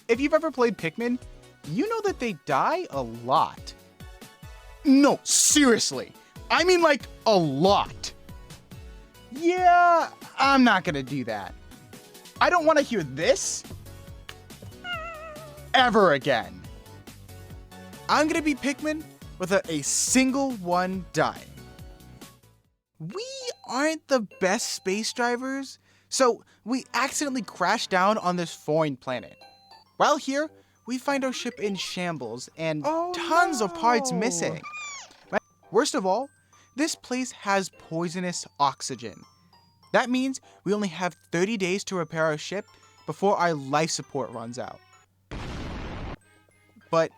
If you've ever played Pikmin, you know that they die a lot. No, seriously. I mean like a lot. Yeah, I'm not gonna do that. I don't want to hear this ever again. I'm gonna be Pikmin without a single one dying. We aren't the best space drivers, so we accidentally crashed down on this foreign planet. While here, we find our ship in shambles and tons of parts missing. Worst of all, this place has poisonous oxygen. That means we only have 30 days to repair our ship before our life support runs out. But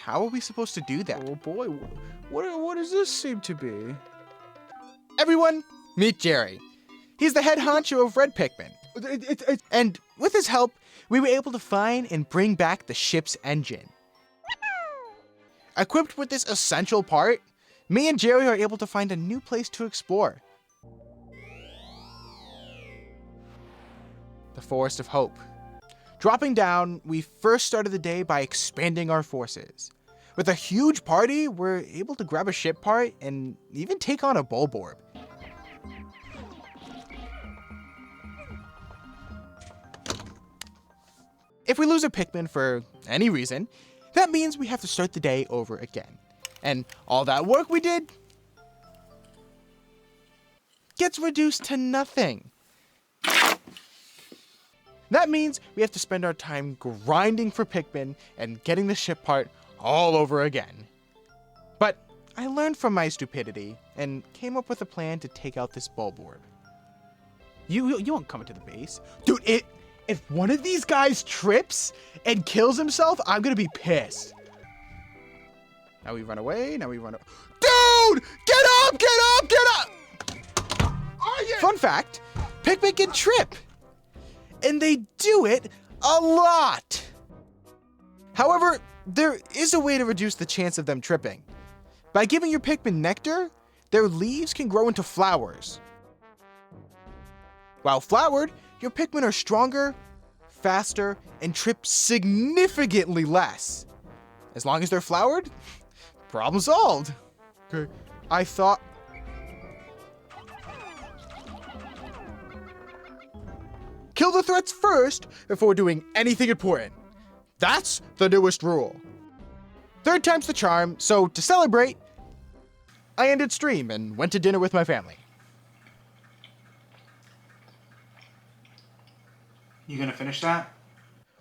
how are we supposed to do that? Oh boy, what does this seem to be? Everyone, meet Jerry. He's the head honcho of Red Pikmin. And with his help, we were able to find and bring back the ship's engine. Equipped with this essential part, me and Jerry are able to find a new place to explore. The Forest of Hope. Dropping down, we first started the day by expanding our forces. With a huge party, we're able to grab a ship part and even take on a Bulborb. If we lose a Pikmin for any reason, that means we have to start the day over again. And all that work we did gets reduced to nothing. That means we have to spend our time grinding for Pikmin and getting the ship part all over again. But I learned from my stupidity and came up with a plan to take out this Bulborb. You won't come into the base. Dude, if one of these guys trips and kills himself, I'm gonna be pissed. Now we run away, Dude! Get up, get up, get up! Oh, yeah. Fun fact, Pikmin can trip. And they do it a lot. However, there is a way to reduce the chance of them tripping. By giving your Pikmin nectar, their leaves can grow into flowers. While flowered, your Pikmin are stronger, faster, and trip significantly less. As long as they're flowered, problem solved. Okay, I thought... Kill the threats first before doing anything important. That's the newest rule. Third time's the charm, so to celebrate, I ended stream and went to dinner with my family. You gonna finish that?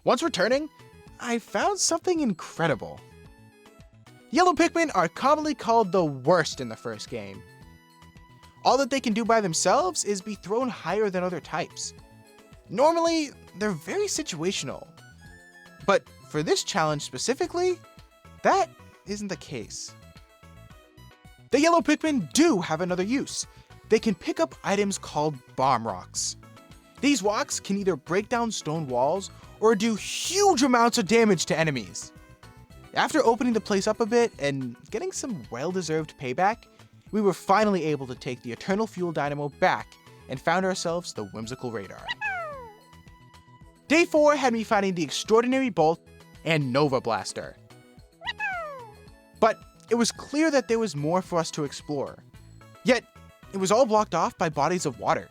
Once returning, I found something incredible. Yellow Pikmin are commonly called the worst in the first game. All that they can do by themselves is be thrown higher than other types. Normally, they're very situational. But for this challenge specifically, that isn't the case. The yellow Pikmin do have another use. They can pick up items called bomb rocks. These rocks can either break down stone walls or do huge amounts of damage to enemies. After opening the place up a bit and getting some well-deserved payback, we were finally able to take the Eternal Fuel Dynamo back and found ourselves the whimsical radar. Day 4 had me finding the Extraordinary Bolt and Nova Blaster. But it was clear that there was more for us to explore. Yet, it was all blocked off by bodies of water.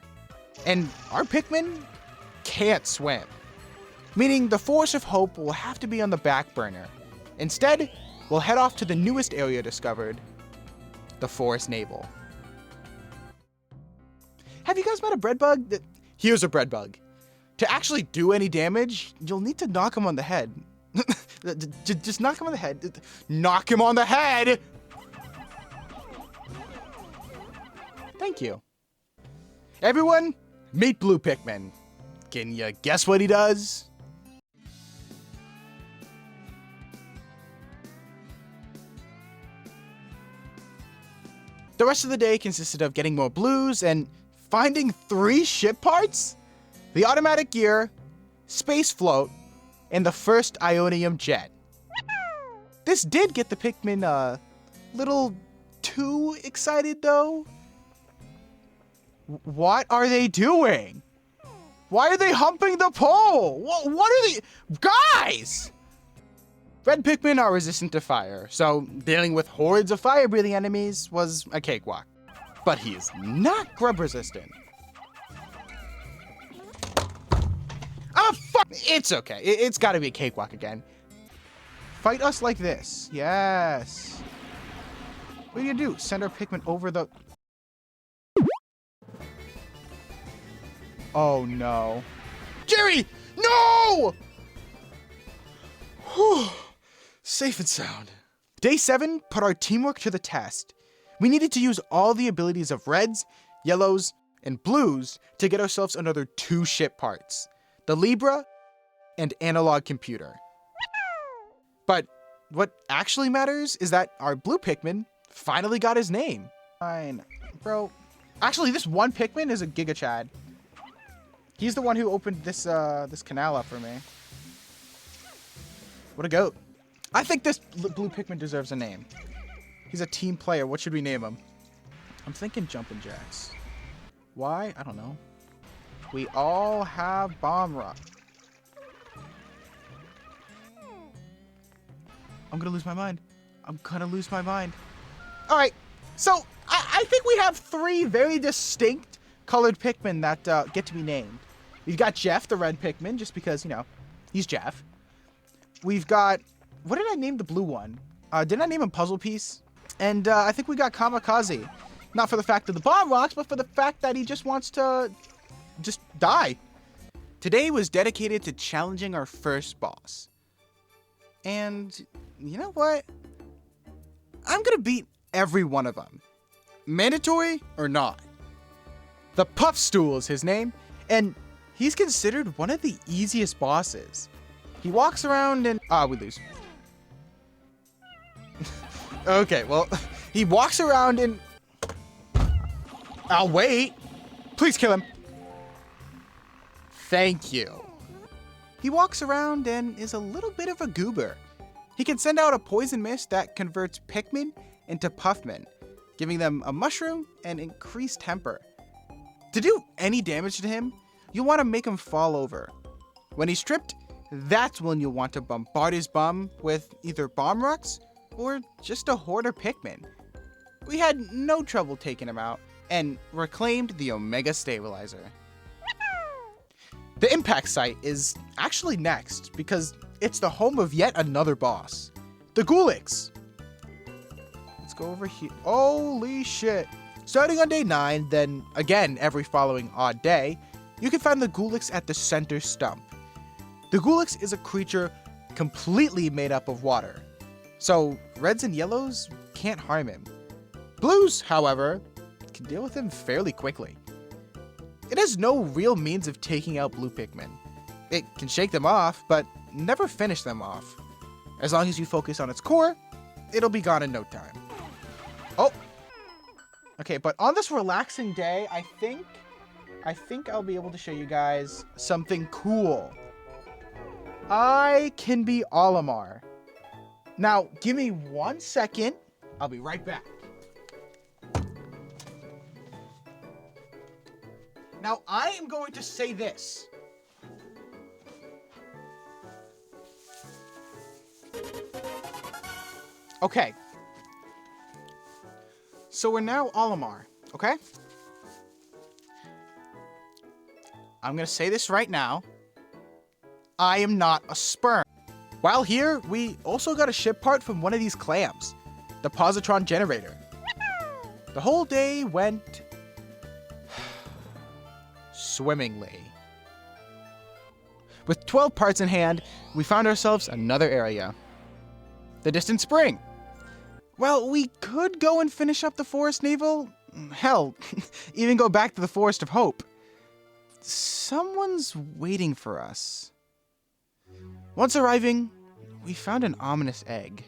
And our Pikmin can't swim. Meaning the Forest of Hope will have to be on the back burner. Instead, we'll head off to the newest area discovered, the Forest Navel. Have you guys met a bread bug? Here's a bread bug. To actually do any damage, you'll need to knock him on the head. Just knock him on the head. Knock him on the head! Thank you. Everyone, meet Blue Pikmin. Can you guess what he does? The rest of the day consisted of getting more blues and finding 3 ship parts? The automatic gear, space float, and the first Ionium jet. This did get the Pikmin a little too excited though. What are they doing? Why are they humping the pole? What are they? Guys! Red Pikmin are resistant to fire, so dealing with hordes of fire-breathing enemies was a cakewalk. But he is not grub resistant. Oh, fuck! It's okay. It's gotta be a cakewalk again. Fight us like this. Yes. What are you gonna do? Send our Pikmin over the... Oh, no. Jerry! No! Whew. Safe and sound. Day 7 put our teamwork to the test. We needed to use all the abilities of reds, yellows, and blues to get ourselves another 2 ship parts. The Libra and Analog Computer. But what actually matters is that our blue Pikmin finally got his name. Fine, bro. Actually, this one Pikmin is a Giga Chad. He's the one who opened this this canal up for me. What a goat. I think this blue Pikmin deserves a name. He's a team player. What should we name him? I'm thinking Jumpin' Jacks. Why? I don't know. We all have Bomb Rock. I'm gonna lose my mind. I'm gonna lose my mind. All right, so I think we have 3 very distinct colored Pikmin that get to be named. We've got Jeff, the red Pikmin, just because, you know, he's Jeff. We've got, what did I name the blue one? Didn't I name him Puzzle Piece? And I think we got Kamikaze. Not for the fact of the bomb rocks, but for the fact that he just wants to just die. Today was dedicated to challenging our first boss. And you know what? I'm gonna beat every one of them. Mandatory or not. The Puff Stool is his name, and he's considered one of the easiest bosses. He walks around and... we lose. Okay, well, he walks around and... I'll wait. Please kill him. Thank you. He walks around and is a little bit of a goober. He can send out a poison mist that converts Pikmin into Puffmin, giving them a mushroom and increased temper. To do any damage to him, you'll want to make him fall over. When he's tripped, that's when you'll want to bombard his bum with either bomb rocks or just a horde of Pikmin. We had no trouble taking him out and reclaimed the Omega Stabilizer. The impact site is actually next because it's the home of yet another boss, the Gulix. Let's go over here. Holy shit. Starting on day 9, then again every following odd day, you can find the Gulix at the center stump. The Gulix is a creature completely made up of water, so reds and yellows can't harm him. Blues, however, can deal with him fairly quickly. It has no real means of taking out blue Pikmin. It can shake them off, but never finish them off. As long as you focus on its core, it'll be gone in no time. Oh! Okay, but on this relaxing day, I think I'll be able to show you guys something cool. I can be Olimar. Now, give me 1 second. I'll be right back. Now, I am going to say this. Okay. So we're now Olimar, okay? I'm going to say this right now. I am not a sperm. While here, we also got a ship part from one of these clams, the positron generator. The whole day went swimmingly. With 12 parts in hand, we found ourselves another area. The distant spring. Well, we could go and finish up the Forest Navel. Hell, even go back to the Forest of Hope. Someone's waiting for us. Once arriving, we found an ominous egg.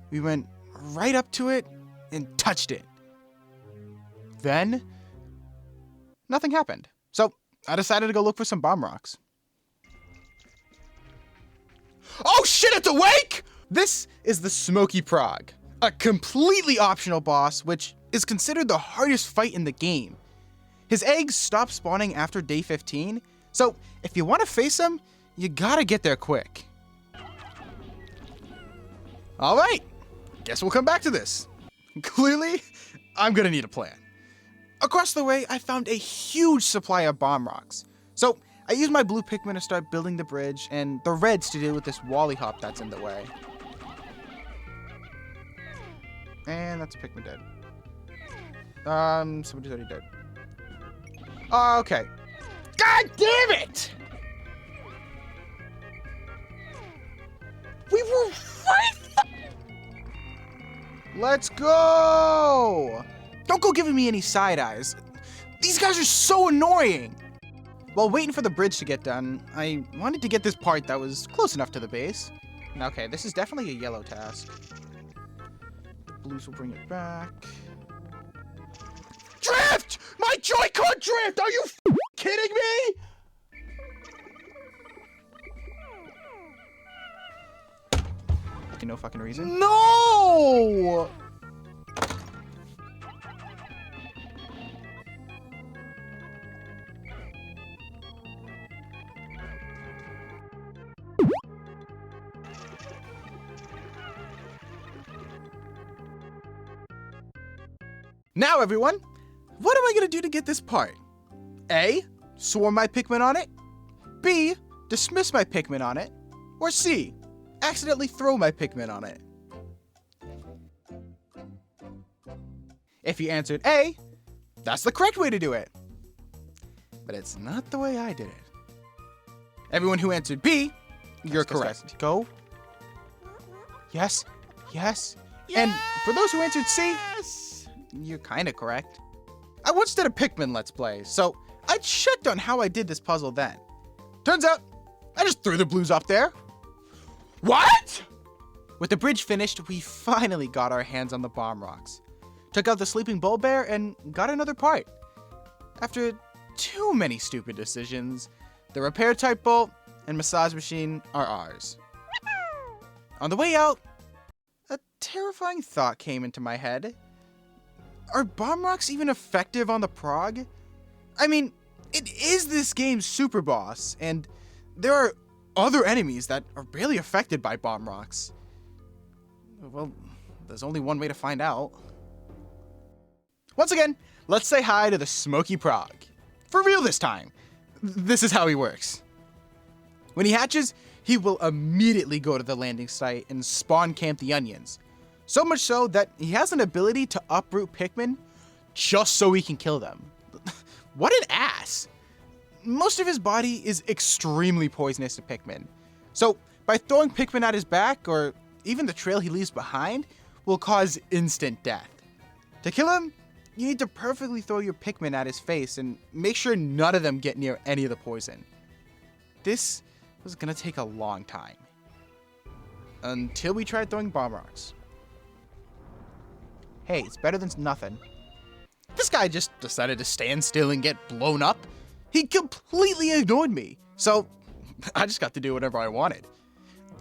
We went right up to it and touched it. Then, nothing happened. So, I decided to go look for some bomb rocks. Oh shit, it's awake! This is the Smoky Prog, a completely optional boss, which is considered the hardest fight in the game. His eggs stop spawning after day 15, So if you want to face them, you gotta get there quick. All right, guess we'll come back to this. Clearly, I'm gonna need a plan. Across the way, I found a huge supply of bomb rocks. So I used my blue Pikmin to start building the bridge, and the reds to deal with this Wally Hop that's in the way. And that's a Pikmin dead. Somebody's already dead. Okay. God damn it! We were right. Let's go! Don't go giving me any side eyes. These guys are so annoying. While waiting for the bridge to get done, I wanted to get this part that was close enough to the base. Okay, this is definitely a yellow task. Blues will bring it back. Drift! My Joy-Con drift! Are you kidding me? Okay, no fucking reason. No! Now, everyone, what am I gonna do to get this part? A, swarm my Pikmin on it. B, dismiss my Pikmin on it. Or C, accidentally throw my Pikmin on it. If you answered A, that's the correct way to do it. But it's not the way I did it. Everyone who answered B, you're correct. Go. Yes. Yes. And for those who answered C, you're kind of correct. I once did a Pikmin Let's Play, so I checked on how I did this puzzle then. Turns out, I just threw the blues up there. What? With the bridge finished, we finally got our hands on the bomb rocks. Took out the sleeping bull bear and got another part. After too many stupid decisions, the repair type bolt and massage machine are ours. On the way out, a terrifying thought came into my head. Are bomb rocks even effective on the prog? I mean, it is this game's super boss, and there are other enemies that are barely affected by bomb rocks. Well, there's only one way to find out. Once again, let's say hi to the Smoky Prog. For real this time. This is how he works. When he hatches, he will immediately go to the landing site and spawn camp the onions. So much so that he has an ability to uproot Pikmin just so he can kill them. What an ass! Most of his body is extremely poisonous to Pikmin. So by throwing Pikmin at his back, or even the trail he leaves behind, will cause instant death. To kill him, you need to perfectly throw your Pikmin at his face and make sure none of them get near any of the poison. This was gonna take a long time. Until we tried throwing bomb rocks. Hey, it's better than nothing. This guy just decided to stand still and get blown up. He completely ignored me, so I just got to do whatever I wanted.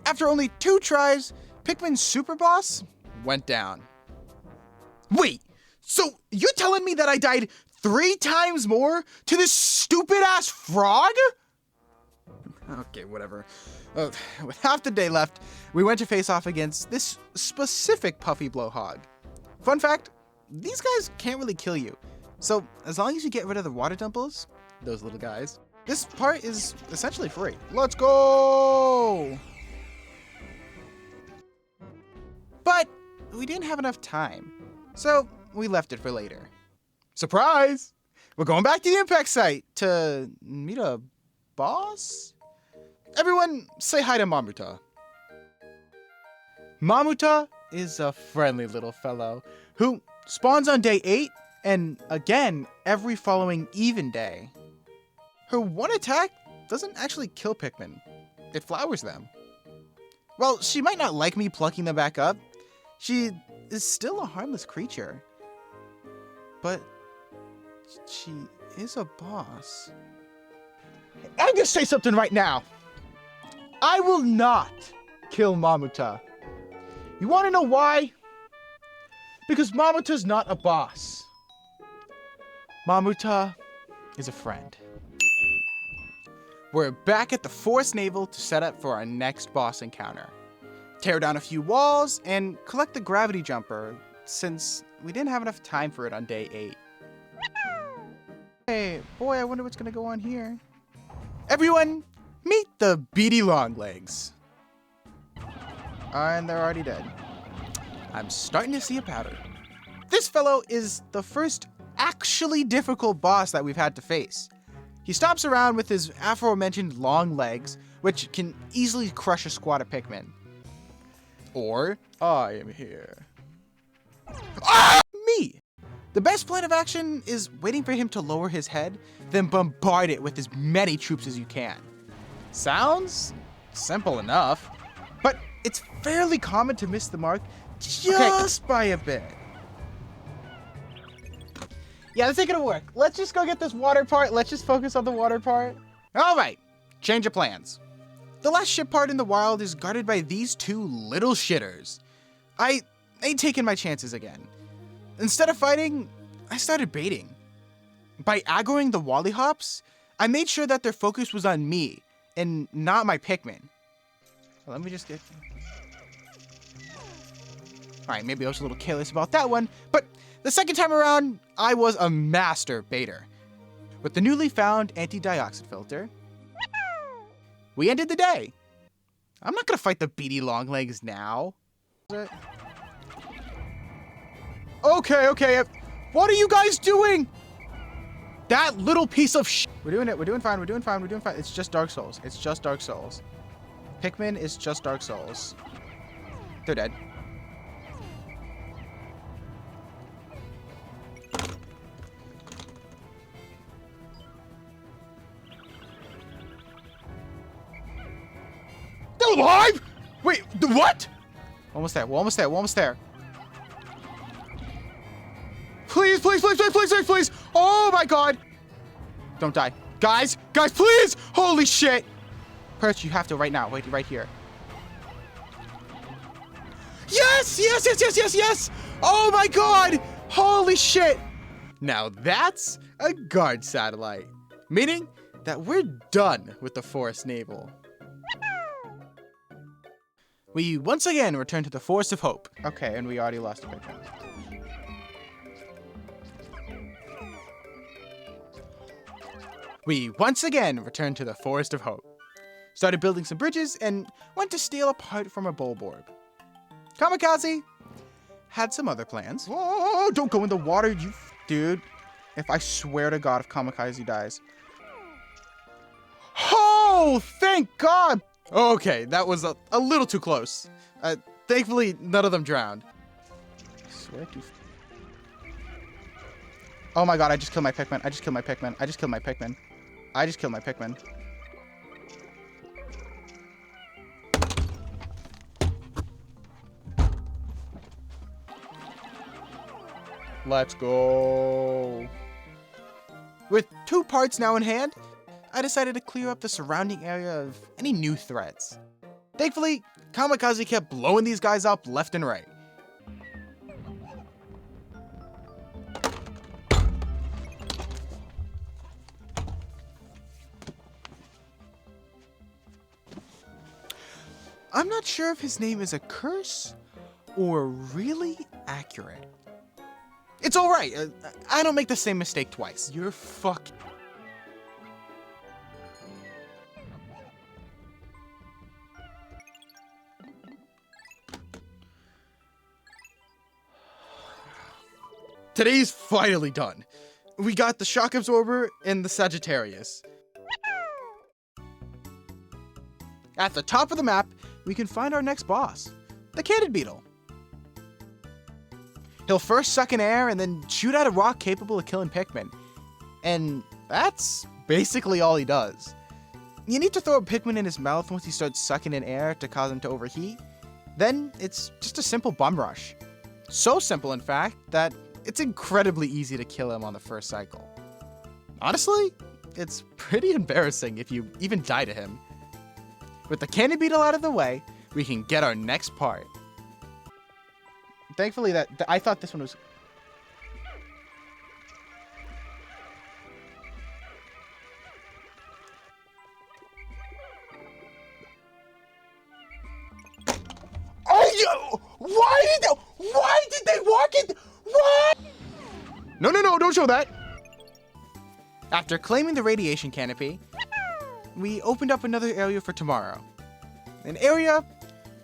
After only 2 tries, Pikmin's super boss went down. Wait, so you're telling me that I died 3 times more to this stupid-ass frog? Okay, whatever. With half the day left, we went to face off against this specific puffy blowhog. Fun fact, these guys can't really kill you. So as long as you get rid of the water dimples, those little guys, this part is essentially free. Let's go! But we didn't have enough time, so we left it for later. Surprise! We're going back to the impact site to meet a boss? Everyone say hi to Mamuta. Mamuta is a friendly little fellow who spawns on day 8 and again every following even day. Her one attack doesn't actually kill Pikmin, it flowers them. While she might not like me plucking them back up, she is still a harmless creature. But she is a boss. I'm gonna say something right now. I will not kill Mamuta. You wanna know why? Because Mamuta's not a boss. Mamuta is a friend. We're back at the Forest Navel to set up for our next boss encounter. Tear down a few walls and collect the gravity jumper, since we didn't have enough time for it on day 8. Hey, boy, I wonder what's gonna go on here. Everyone, meet the beady longlegs. And they're already dead. I'm starting to see a pattern. This fellow is the first actually difficult boss that we've had to face. He stomps around with his aforementioned long legs, which can easily crush a squad of Pikmin. Or, I am here. Ah! Me! The best plan of action is waiting for him to lower his head, then bombard it with as many troops as you can. Sounds simple enough, but it's fairly common to miss the mark just by a bit. Yeah, this ain't gonna work. Let's just go get this water part. Let's just focus on the water part. All right, change of plans. The last ship part in the wild is guarded by these two little shitters. I ain't taking my chances again. Instead of fighting, I started baiting. By aggroing the Wallyhops, I made sure that their focus was on me and not my Pikmin. Well, let me just get... Alright, maybe I was a little careless about that one, but the second time around, I was a master baiter. With the newly found anti-dioxide filter, we ended the day. I'm not gonna fight the beady longlegs now. Okay. What are you guys doing? That little piece of sh**. We're doing it. We're doing fine. It's just Dark Souls. Pikmin is just Dark Souls. They're dead. They're alive? Wait, what? Almost there. Please. Oh my god. Don't die. Guys, please. Holy shit. Perch, you have to right now. Wait, right here. Yes. Oh my god. Holy shit. Now that's a guard satellite. Meaning that we're done with the Forest Navel. We once again return to the Forest of Hope. Okay, and we already lost a Pikmin. We once again returned to the Forest of Hope. Started building some bridges and went to steal a part from a Bulborb. Kamikaze had some other plans. Oh, don't go in the water, you dude. If I swear to God, if Kamikaze dies. Oh, thank God. Okay, that was a little too close. Thankfully, none of them drowned. I swear to... Oh my god, I just killed my Pikmin. Let's go. With 2 parts now in hand, I decided to clear up the surrounding area of any new threats. Thankfully, Kamikaze kept blowing these guys up left and right. I'm not sure if his name is a curse or really accurate. It's alright, I don't make the same mistake twice. You're fucked. Today's finally done. We got the Shock Absorber and the Sagittarius. At the top of the map, we can find our next boss, the Cannon Beetle. He'll first suck in air and then shoot out a rock capable of killing Pikmin. And that's basically all he does. You need to throw a Pikmin in his mouth once he starts sucking in air to cause him to overheat. Then it's just a simple bum rush. So simple, in fact, that it's incredibly easy to kill him on the first cycle. Honestly, it's pretty embarrassing if you even die to him. With the Cannon Beetle out of the way, we can get our next part. Thankfully, I thought this one was... No, don't show that! After claiming the radiation canopy, we opened up another area for tomorrow. An area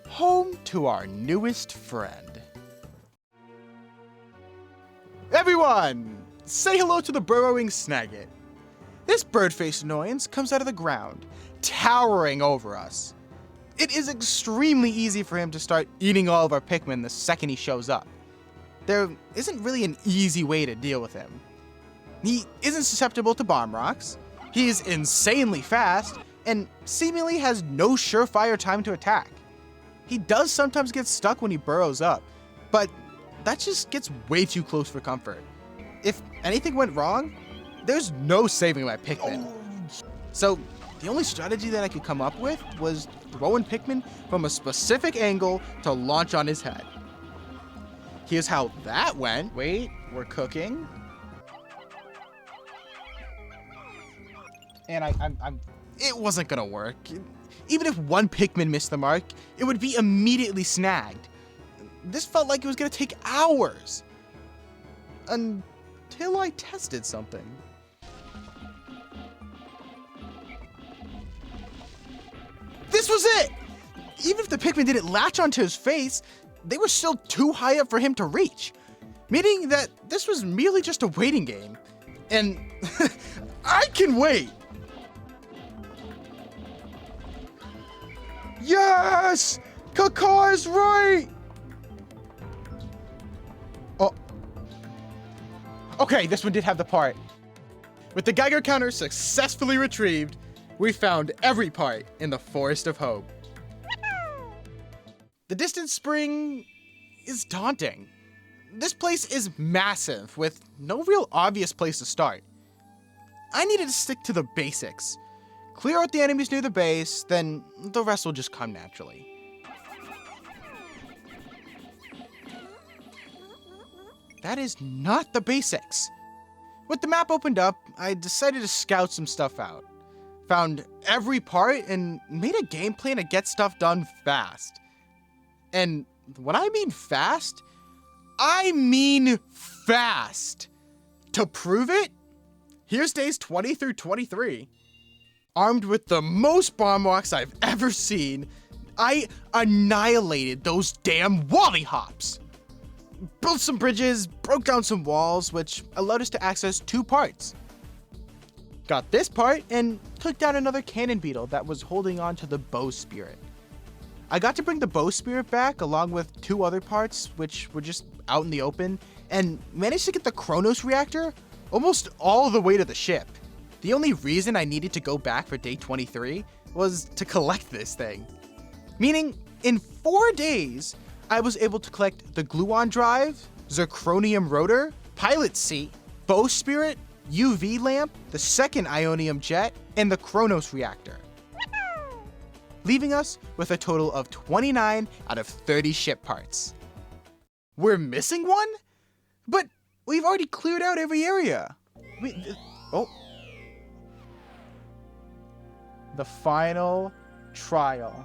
home to our newest friend. Everyone, say hello to the burrowing Snagit. This bird-faced annoyance comes out of the ground, towering over us. It is extremely easy for him to start eating all of our Pikmin the second he shows up. There isn't really an easy way to deal with him. He isn't susceptible to bomb rocks, he is insanely fast, and seemingly has no surefire time to attack. He does sometimes get stuck when he burrows up, but that just gets way too close for comfort. If anything went wrong, there's no saving my Pikmin. So the only strategy that I could come up with was throwing Pikmin from a specific angle to launch on his head. Here's how that went. Wait, we're cooking. And it wasn't gonna work. Even if one Pikmin missed the mark, it would be immediately snagged. This felt like it was gonna take hours. Until I tested something. This was it! Even if the Pikmin didn't latch onto his face, they were still too high up for him to reach. Meaning that this was merely just a waiting game. And I can wait! Yes! Kakar's right! Oh. Okay, this one did have the part. With the Geiger counter successfully retrieved, we found every part in the Forest of Hope. The distant spring is daunting. This place is massive, with no real obvious place to start. I needed to stick to the basics. Clear out the enemies near the base, then the rest will just come naturally. That is not the basics. With the map opened up, I decided to scout some stuff out. Found every part and made a game plan to get stuff done fast. And when I mean fast, I mean fast. To prove it, here's days 20 through 23. Armed with the most bomb rocks I've ever seen, I annihilated those damn wally hops. Built some bridges, broke down some walls, which allowed us to access 2 parts. Got this part and took down another cannon beetle that was holding on to the bow spirit. I got to bring the bow spirit back along with 2 other parts, which were just out in the open, and managed to get the Chronos reactor almost all the way to the ship. The only reason I needed to go back for day 23 was to collect this thing. Meaning, in 4 days, I was able to collect the gluon drive, zirconium rotor, pilot seat, bow spirit, UV lamp, the second ionium jet, and the Chronos reactor. Leaving us with a total of 29 out of 30 ship parts. We're missing one? But we've already cleared out every area. The final trial.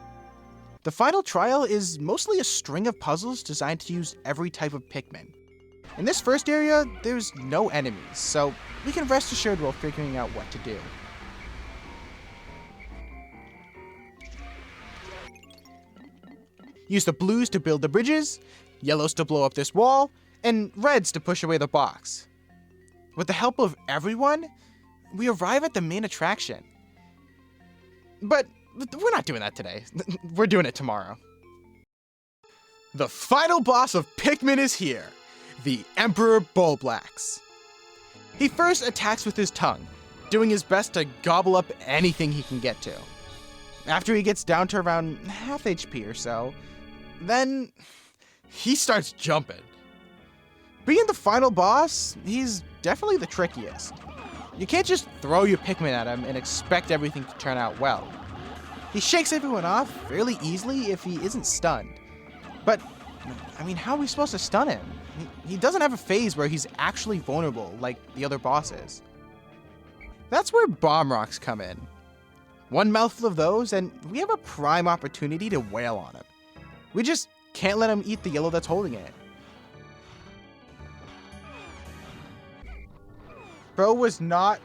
The final trial is mostly a string of puzzles designed to use every type of Pikmin. In this first area, there's no enemies, so we can rest assured while figuring out what to do. Use the blues to build the bridges, yellows to blow up this wall, and reds to push away the box. With the help of everyone, we arrive at the main attraction. But we're not doing that today. We're doing it tomorrow. The final boss of Pikmin is here, the Emperor Bulblax. He first attacks with his tongue, doing his best to gobble up anything he can get to. After he gets down to around half HP or so, then he starts jumping. Being the final boss, he's definitely the trickiest. You can't just throw your Pikmin at him and expect everything to turn out well. He shakes everyone off fairly easily if he isn't stunned. But, I mean, how are we supposed to stun him? He doesn't have a phase where he's actually vulnerable like the other bosses. That's where bomb rocks come in. One mouthful of those and we have a prime opportunity to wail on him. We just can't let him eat the yellow that's holding it. Bro was not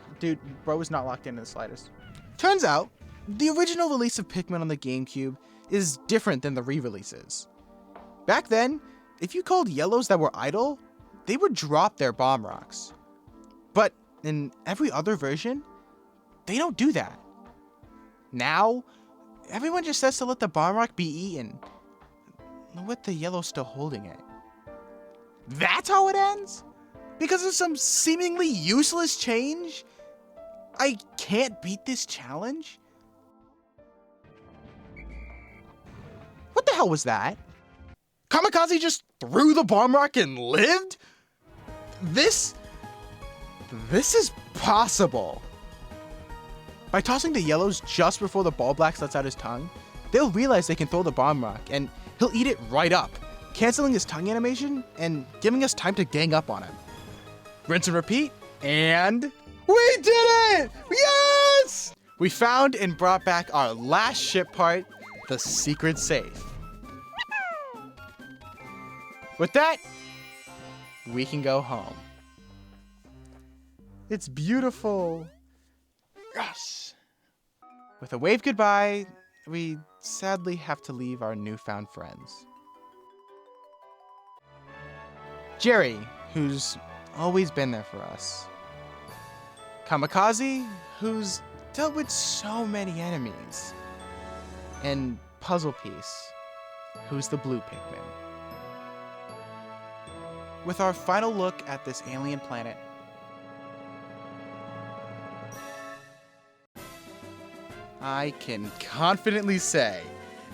locked in the slightest. Turns out, the original release of Pikmin on the GameCube is different than the re-releases. Back then, if you called yellows that were idle, they would drop their bomb rocks. But in every other version, they don't do that. Now, everyone just says to let the bomb rock be eaten, with the yellow still holding it. That's how it ends? Because of some seemingly useless change? I can't beat this challenge? What the hell was that? Kamikaze just threw the bomb rock and lived? This is possible. By tossing the yellows just before the ball blacks lets out his tongue, they'll realize they can throw the bomb rock and he'll eat it right up, canceling his tongue animation and giving us time to gang up on him. Rinse and repeat, and we did it! Yes! We found and brought back our last ship part, the secret safe. With that, we can go home. It's beautiful. Yes. With a wave goodbye, we sadly have to leave our newfound friends. Jerry, who's always been there for us. Kamikaze, who's dealt with so many enemies. And Puzzle Piece, who's the blue Pikmin. With our final look at this alien planet, I can confidently say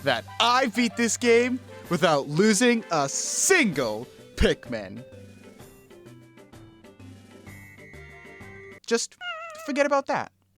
that I beat this game without losing a single Pikmin. Just forget about that.